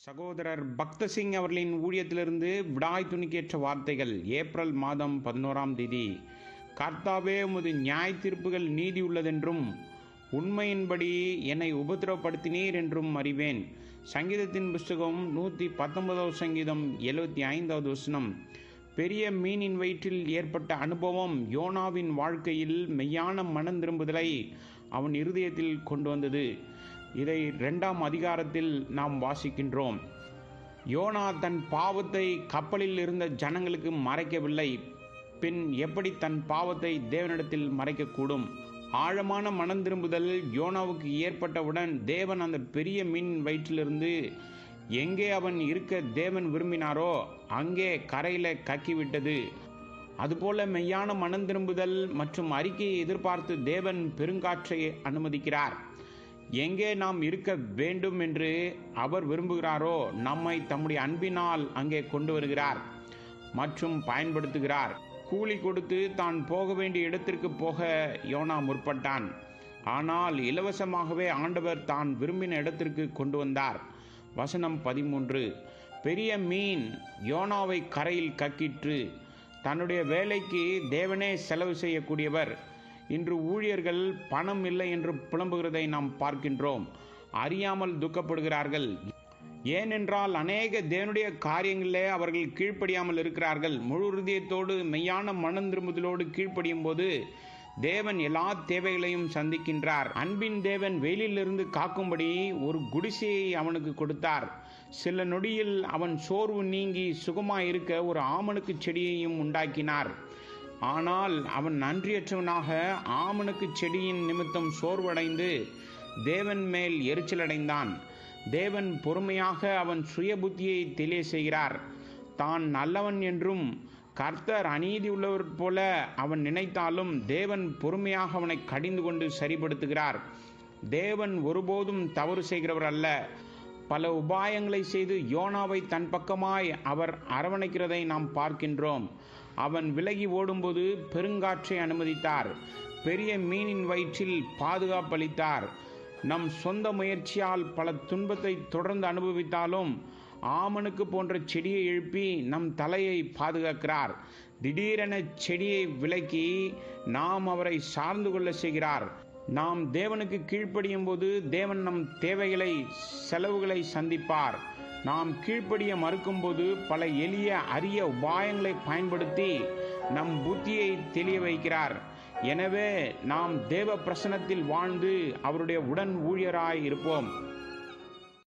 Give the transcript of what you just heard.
சகோதரர் பக்த சிங் அவர்களின் ஊழியத்திலிருந்து விடாய் துணிக்கேற்ற வார்த்தைகள். ஏப்ரல் மாதம் 11ஆம் தேதி. கர்த்தாவே, உமது நியாய தீர்ப்புகள் நீதி உள்ளதென்றும் உண்மையின்படி என்னை உபத்திரவப்படுத்தினீர் என்றும் அறிவேன். சங்கீதத்தின் புஸ்தகம் 119 சங்கீதம் 75வது வசனம். பெரிய மீனின் வயிற்றில் ஏற்பட்ட அனுபவம் யோனாவின் வாழ்க்கையில் மெய்யான மனம் திரும்புதலை அவன் இருதயத்தில் கொண்டு வந்தது. இதை 2ஆம் அதிகாரத்தில் நாம் வாசிக்கின்றோம். யோனா தன் பாவத்தை கப்பலில் இருந்த ஜனங்களுக்கு மறைக்கவில்லை. பின் எப்படி தன் பாவத்தை தேவனிடத்தில் மறைக்கக்கூடும்? ஆழமான மனம் திரும்புதல் யோனாவுக்கு ஏற்பட்டவுடன் தேவன் அந்த பெரிய மீன் வயிற்றிலிருந்து எங்கே அவன் இருக்க தேவன் விரும்பினாரோ அங்கே கரையில கக்கிவிட்டது. அதுபோல மெய்யான மனம் திரும்புதல் மற்றும் அறிக்கையை எதிர்பார்த்து தேவன் பெருங்காற்றை அனுமதிக்கிறார். எங்கே நாம் இருக்க வேண்டும் என்று அவர் விரும்புகிறாரோ நம்மை தம்முடைய அன்பினால் அங்கே கொண்டு வருகிறார் மற்றும் பயன்படுத்துகிறார். கூலி கொடுத்து தான் போக வேண்டிய இடத்திற்கு போக யோனா முற்பட்டான். ஆனால் இலவசமாகவே ஆண்டவர் தான் விரும்பின இடத்திற்கு கொண்டு வந்தார். வசனம் 13. பெரிய மீன் யோனாவை கரையில் கக்கிற்று. தன்னுடைய வேலைக்கு தேவனே செலவு செய்யக்கூடியவர். இன்று ஊழியர்கள் பணம் இல்லை என்று புலம்புகிறதை நாம் பார்க்கின்றோம். அறியாமல் துக்கப்படுகிறார்கள். ஏனென்றால் அநேக தேவனுடைய காரியங்களிலே அவர்கள் கீழ்ப்படியாமல் இருக்கிறார்கள். முழு இருதயத்தோடு மெய்யான மனம் திரும்புதலோடு கீழ்ப்படியும் போது தேவன் எல்லா தேவைகளையும் சந்திக்கின்றார். அன்பின் தேவன் வெயிலிலிருந்து காக்கும்படி ஒரு குடிசையை அவனுக்கு கொடுத்தார். சில நொடியில் அவன் சோர்வு நீங்கி சுகமாயிருக்க ஒரு ஆமணக்கு செடியையும் உண்டாக்கினார். ஆனால் அவன் நன்றியற்றவனாக ஆமணக்கு செடியின் நிமித்தம் சோர்வடைந்து தேவன் மேல் எரிச்சலடைந்தான். தேவன் பொறுமையாக அவன் சுய புத்தியை தெளிய செய்கிறார். தான் நல்லவன் என்றும் கர்த்தர் அநீதி உள்ளவர் போல அவன் நினைத்தாலும் தேவன் பொறுமையாக அவனை கடிந்து கொண்டு சரிப்படுத்துகிறார். தேவன் ஒருபோதும் தவறு செய்கிறவர் அல்ல. பல உபாயங்களை செய்து யோனாவை தன் பக்கமாய் அவர் அரவணைக்கிறதை நாம் பார்க்கின்றோம். அவன் விலகி ஓடும்போது பெருங்காற்றை அனுமதித்தார். பெரிய மீனின் வயிற்றில் பாதுகாப்பளித்தார். நம் சொந்த முயற்சியால் பல துன்பத்தை தொடர்ந்து அனுபவித்தாலும் ஆமனுக்கு போன்ற செடியை எழுப்பி நம் தலையை பாதுகாக்கிறார். திடீரென செடியை விலக்கி நாம் அவரை சார்ந்து கொள்ள செய்கிறார். நாம் தேவனுக்கு கீழ்ப்படியும் போது தேவன் நம் தேவைகளை செலவுகளை சந்திப்பார். நாம் கீழ்ப்படிய மறுக்கும்போது பல எளிய அரிய உபாயங்களை பயன்படுத்தி நம் புத்தியை தெளிய வைக்கிறார். எனவே நாம் தேவ பிரசன்னத்தில் வாழ்ந்து அவருடைய உடன் ஊழியராய் இருப்போம்.